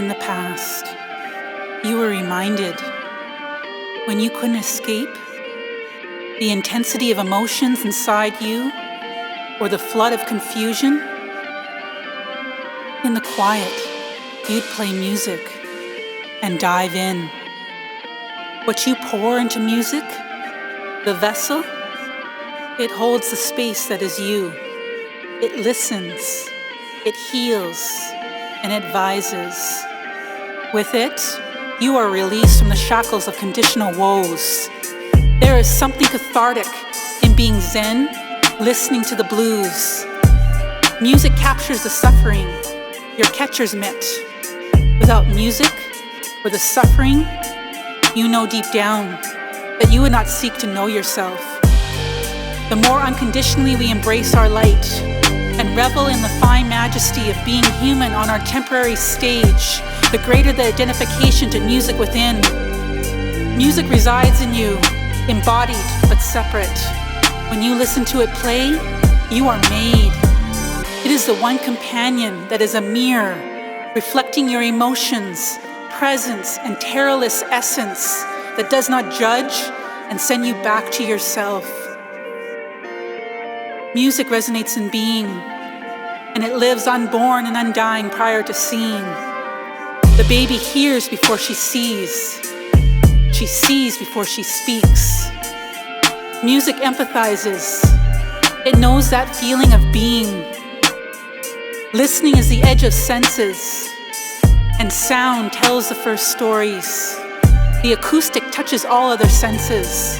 in the past, you were reminded, when you couldn't escape, the intensity of emotions inside you, or the flood of confusion, in the quiet, you'd play music and dive in. What you pour into music, the vessel, it holds the space that is you. It listens, it heals, and advises. With it, you are released from the shackles of conditional woes. There is something cathartic in being zen, listening to the blues. Music captures the suffering your catcher's mitt. Without music or the suffering, you know deep down that you would not seek to know yourself. The more unconditionally we embrace our light and revel in the fine majesty of being human on our temporary stage, the greater the identification to music within. Music resides in you, embodied but separate. When you listen to it play, you are made. It is the one companion that is a mirror, reflecting your emotions, presence, and terrorless essence that does not judge and send you back to yourself. Music resonates in being, and it lives unborn and undying prior to seeing. The baby hears before she sees. She sees before she speaks. Music empathizes. It knows that feeling of being. Listening is the edge of senses, and sound tells the first stories. The acoustic touches all other senses.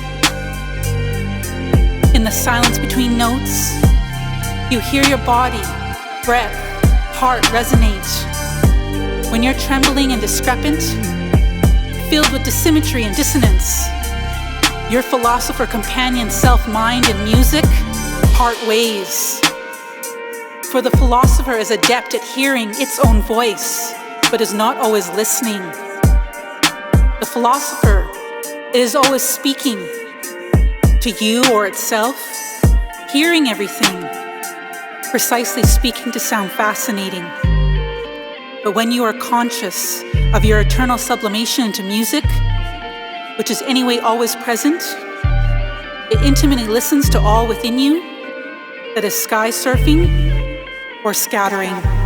In the silence between notes, you hear your body, breath, heart resonate. When you're trembling and discrepant, filled with dissymmetry and dissonance, your philosopher companion self-mind and music part ways. For the philosopher is adept at hearing its own voice, but is not always listening. The philosopher is always speaking to you or itself, hearing everything, precisely speaking to sound fascinating. But when you are conscious of your eternal sublimation into music, which is anyway always present, it intimately listens to all within you that is sky surfing or scattering.